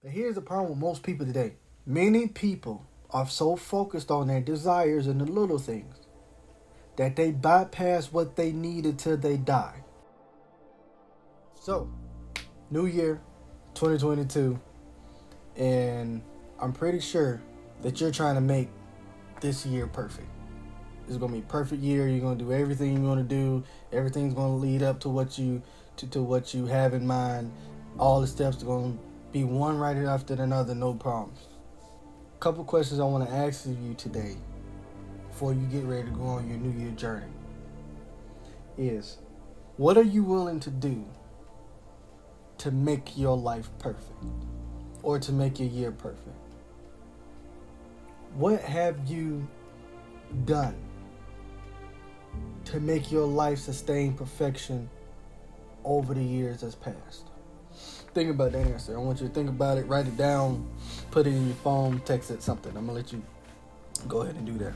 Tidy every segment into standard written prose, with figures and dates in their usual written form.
But here's the problem with most people today. Many people are so focused on their desires and the little things that they bypass what they need until they die. So, new year, 2022, and I'm pretty sure that you're trying to make this year perfect. It's gonna be a perfect year. You're gonna do everything you want to do. Everything's gonna lead up to what you have in mind. All the steps are gonna be one right after another, no problems. A couple questions I want to ask you today before you get ready to go on your New Year journey is, what are you willing to do to make your life perfect or to make your year perfect? What have you done to make your life sustain perfection over the years that's passed? Think about that answer. I want you to think about it, write it down, put it in your phone, text it, something. I'm going to let you go ahead and do that.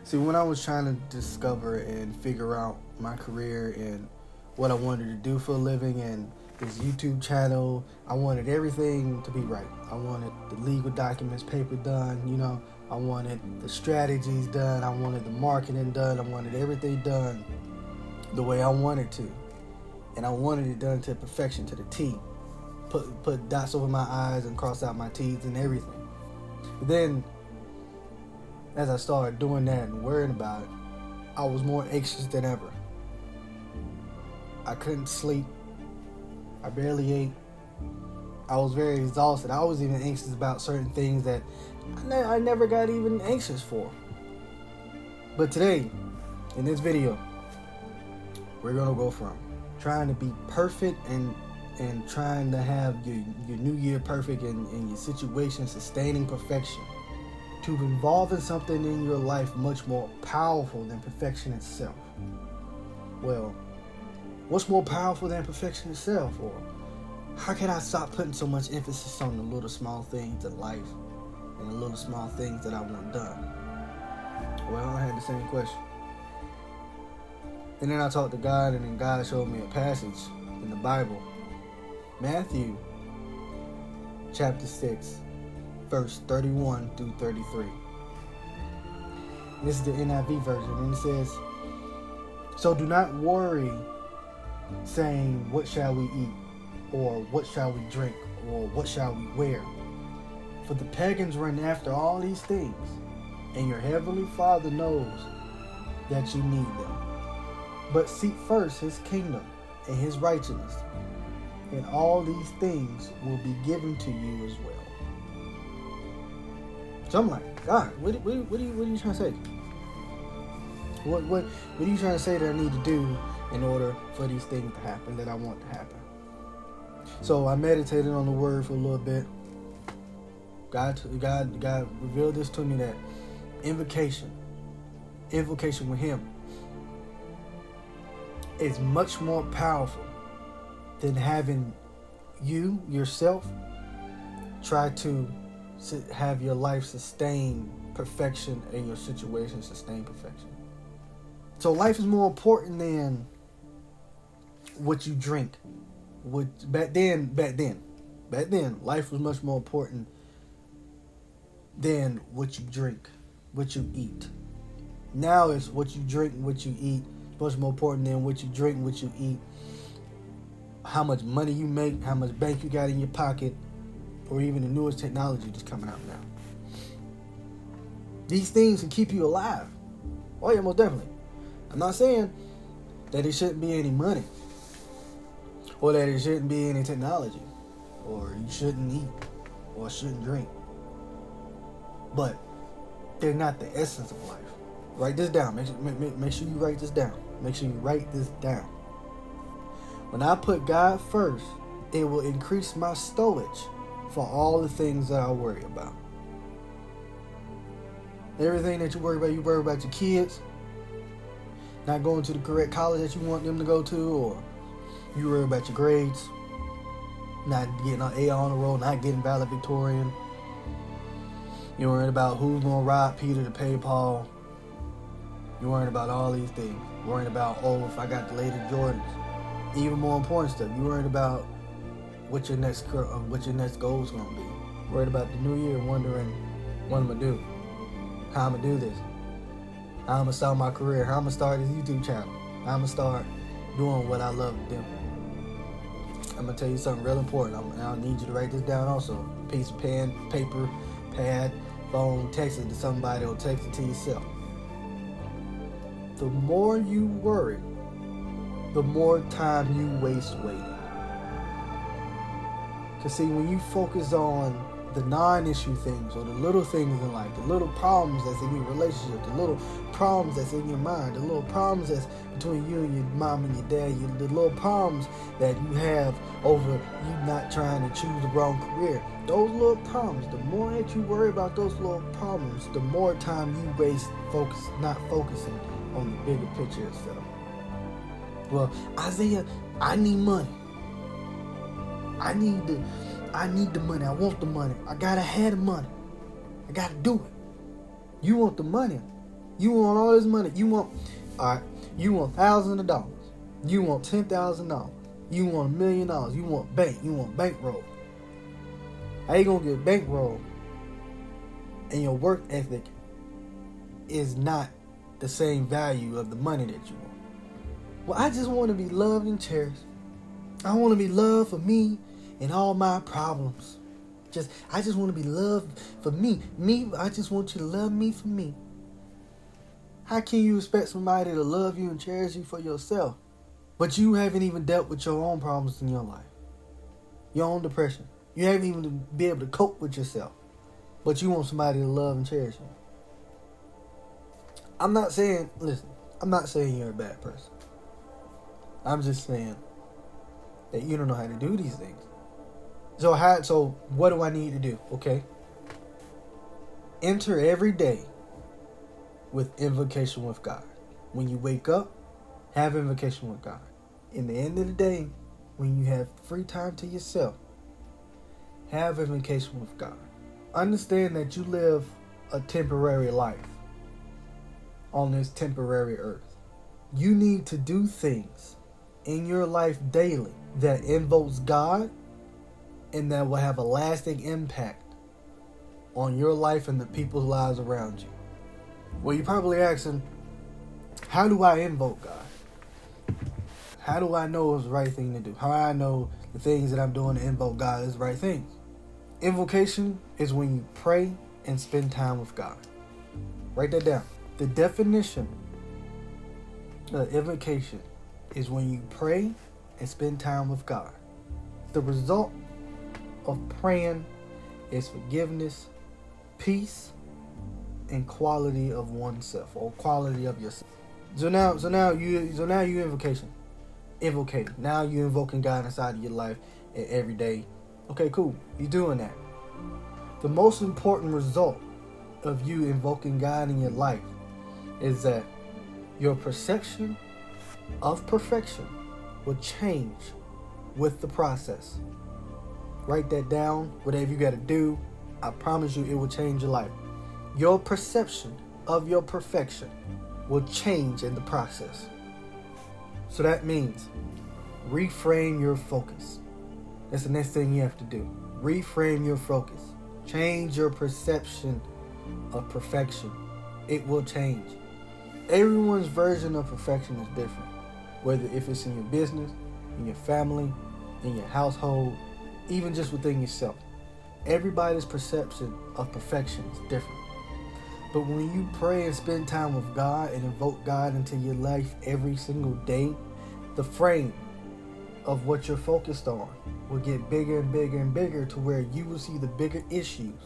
See, when I was trying to discover and figure out my career and what I wanted to do for a living and this YouTube channel, I wanted everything to be right. I wanted the legal documents, paper done, I wanted the strategies done, I wanted the marketing done, I wanted everything done the way I wanted to. And I wanted it done to perfection, to the T. Put dots over my I's and cross out my T's and everything. But then, as I started doing that and worrying about it, I was more anxious than ever. I couldn't sleep. I barely ate. I was very exhausted. I was even anxious about certain things that I never got even anxious for. But today, in this video, we're going to go from trying to be perfect and trying to have your new year perfect and your situation sustaining perfection to involving something in your life much more powerful than perfection itself. Well, what's more powerful than perfection itself? Or how can I stop putting so much emphasis on the little small things in life and the little small things that I want done? Well, I had the same question. And then I talked to God, and then God showed me a passage in the Bible. Matthew chapter 6, verse 31 through 33. This is the NIV version, and it says, "So do not worry, saying, what shall we eat? Or what shall we drink? Or what shall we wear? For the pagans run after all these things, and your heavenly Father knows that you need them. But seek first his kingdom and his righteousness, and all these things will be given to you as well." So I'm like, God, what are you trying to say? What are you trying to say that I need to do in order for these things to happen that I want to happen? So I meditated on the word for a little bit. God revealed this to me, that invocation with him is much more powerful than having yourself try to have your life sustain perfection and your situation sustain perfection. So life is more important than what you drink. Back then, life was much more important than what you drink, what you eat. Now it's what you drink, what you eat, much more important than what you drink, what you eat, how much money you make, how much bank you got in your pocket, or even the newest technology that's coming out now. These things can keep you alive. Oh yeah, most definitely. I'm not saying that there shouldn't be any money, or that there shouldn't be any technology, or you shouldn't eat, or shouldn't drink. But they're not the essence of life. Write this down. Make sure you write this down. Make sure you write this down. When I put God first, it will increase my storage for all the things that I worry about. Everything that you worry about your kids, not going to the correct college that you want them to go to, or you worry about your grades, not getting an A on the roll, not getting valedictorian. You're worried about who's going to rob Peter to pay Paul. You're worried about all these things. You're worried about, if I got the latest Jordans. Even more important stuff. You're worried about what your next goal is gonna be. Worried about the new year, wondering what I'm gonna do, how I'm gonna do this, how I'm gonna start my career, how I'm gonna start this YouTube channel, how I'm gonna start doing what I love to do. I'm gonna tell you something real important. I'll need you to write this down also. Piece of pen, paper, pad, phone, text it to somebody or text it to yourself. The more you worry, the more time you waste waiting. Because see, when you focus on the non-issue things or the little things in life, the little problems that's in your relationship, the little problems that's in your mind, the little problems that's between you and your mom and your dad, the little problems that you have over you not trying to choose the wrong career, those little problems, the more that you worry about those little problems, the more time you waste not focusing on the bigger picture itself. Well, Isaiah, I need money. I need the money. I want the money. I gotta have the money. I gotta do it. You want the money. You want all this money. You want thousands of dollars. You want $10,000. You want $1 million. You want bankroll. How you gonna get bankroll and your work ethic is not the same value of the money that you want? Well, I just want to be loved and cherished. I want to be loved for me and all my problems. I just want to be loved for me. I just want you to love me for me. How can you expect somebody to love you and cherish you for yourself, but you haven't even dealt with your own problems in your life? Your own depression. You haven't even been able to cope with yourself, but you want somebody to love and cherish you. I'm not saying you're a bad person. I'm just saying that you don't know how to do these things. So what do I need to do? Okay. Enter every day with invocation with God. When you wake up, have invocation with God. In the end of the day, when you have free time to yourself, have invocation with God. Understand that you live a temporary life on this temporary earth. You need to do things in your life daily that invokes God and that will have a lasting impact on your life and the people's lives around you. Well, you're probably asking, how do I invoke God? How do I know it's the right thing to do? How do I know the things that I'm doing to invoke God is the right things? Invocation is when you pray and spend time with God. Write that down. The definition of invocation is when you pray and spend time with God. The result of praying is forgiveness, peace, and quality of oneself, or quality of yourself. So now you invocating. Now you invoking God inside of your life every day. Okay, cool. You're doing that. The most important result of you invoking God in your life is that your perception of perfection will change with the process. Write that down. Whatever you got to do, I promise you it will change your life. Your perception of your perfection will change in the process. So that means reframe your focus. That's the next thing you have to do. Reframe your focus. Change your perception of perfection. It will change. Everyone's version of perfection is different. Whether if it's in your business, in your family, in your household, even just within yourself. Everybody's perception of perfection is different. But when you pray and spend time with God and invoke God into your life every single day, the frame of what you're focused on will get bigger and bigger and bigger to where you will see the bigger issues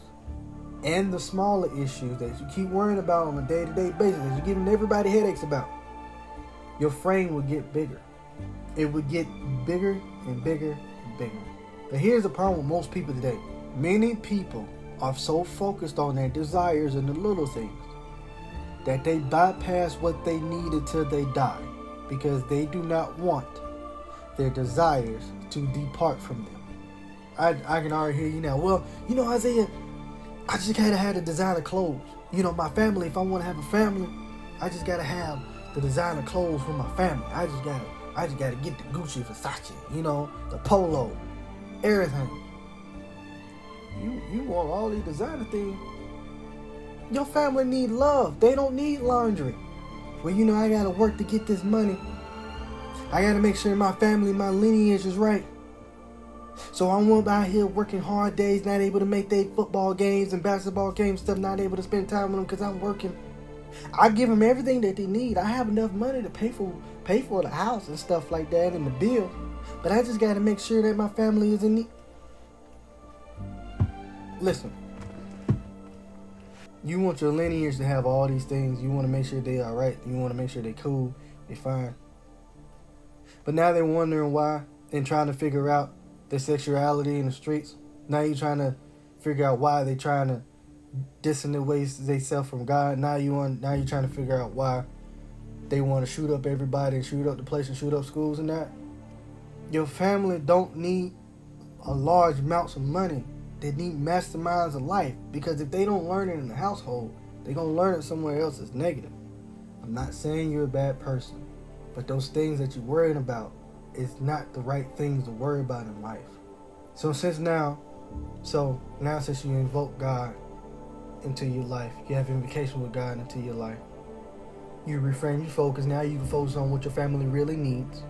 and the smaller issues that you keep worrying about on a day-to-day basis, that you're giving everybody headaches about. Your frame will get bigger. It will get bigger and bigger and bigger. But here's the problem with most people today. Many people are so focused on their desires and the little things that they bypass what they need until they die, because they do not want their desires to depart from them. I can already hear you now. Well, Isaiah, I just gotta have the designer clothes. My family, if I want to have a family, I just gotta have the designer clothes for my family. I just gotta get the Gucci, Versace, the Polo. everything. You want all these designer things. Your family need love. They don't need laundry. Well, I gotta work to get this money. I gotta make sure my family, my lineage is right. So I'm out here working hard days, not able to make their football games and basketball games stuff, not able to spend time with them because I'm working. I give them everything that they need. I have enough money to pay for the house and stuff like that and the bill. But I just gotta make sure that my family is in need. Listen. You want your lineage to have all these things. You want to make sure they are right. You want to make sure they cool, they fine. But now they're wondering why and trying to figure out their sexuality in the streets. Now you're trying to figure out why they're trying to disengage themselves from God. Now you're trying to figure out why they want to shoot up everybody and shoot up the place and shoot up schools and that. Your family don't need a large amounts of money. They need masterminds of life, because if they don't learn it in the household, they're going to learn it somewhere else that's negative. I'm not saying you're a bad person, but those things that you're worrying about is not the right things to worry about in life. So since you invoke God into your life, you have invocation with God into your life, you reframe your focus. Now you can focus on what your family really needs.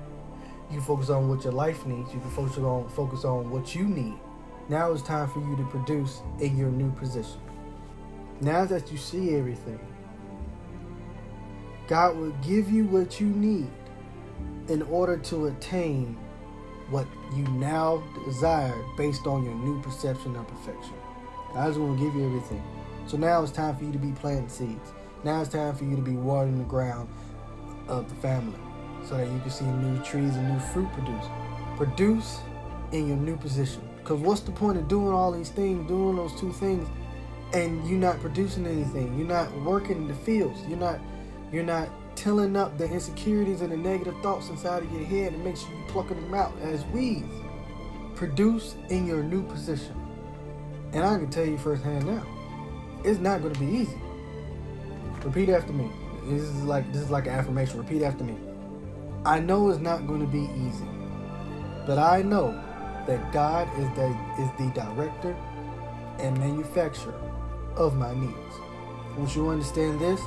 You can focus on what your life needs. You can focus on what you need. Now it's time for you to produce in your new position. Now that you see everything, God will give you what you need in order to attain what you now desire based on your new perception of perfection. God's going to give you everything. So now it's time for you to be planting seeds. Now it's time for you to be watering the ground of the family so that you can see new trees and new fruit produce. Produce in your new position. Because what's the point of doing all these things, doing those two things, and you're not producing anything? You're not working in the fields. You're not tilling up the insecurities and the negative thoughts inside of your head and make sure you plucking them out as weeds. Produce in your new position. And I can tell you firsthand now, it's not going to be easy. Repeat after me. This is like an affirmation. Repeat after me. I know it's not going to be easy, but I know that God is the director and manufacturer of my needs. Once you understand this,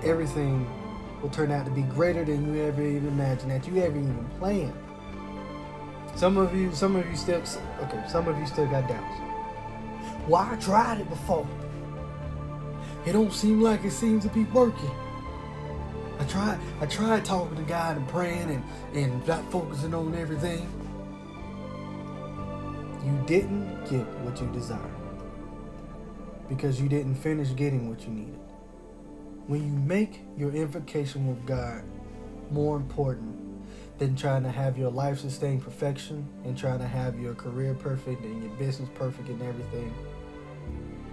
everything will turn out to be greater than you ever even imagined, that you ever even planned. Some of you still got doubts. Well, I tried it before. It don't seem like it seems to be working. I tried talking to God and praying and not focusing on everything. You didn't get what you desired because you didn't finish getting what you needed. When you make your invocation with God more important than trying to have your life sustain perfection and trying to have your career perfect and your business perfect and everything,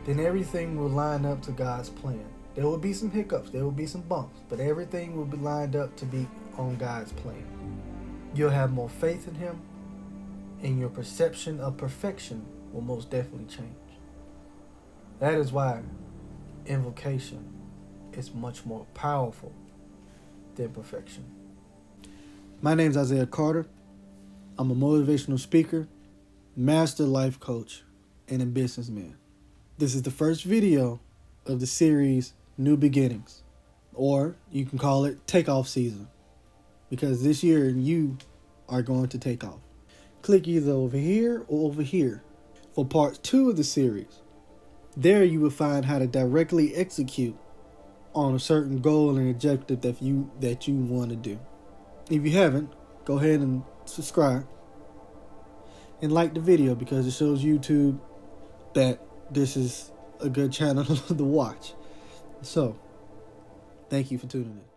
then everything will line up to God's plan. There will be some hiccups, there will be some bumps, but everything will be lined up to be on God's plan. You'll have more faith in Him, and your perception of perfection will most definitely change. That is why invocation is much more powerful than perfection. My name is Isaiah Carter. I'm a motivational speaker, master life coach, and a businessman. This is the first video of the series New Beginnings, or you can call it Takeoff Season, because this year you are going to take off. Click either over here or over here for part 2 of the series. There you will find how to directly execute on a certain goal and objective that you want to do. If you haven't, go ahead and subscribe and like the video, because it shows YouTube that this is a good channel to watch. So, thank you for tuning in.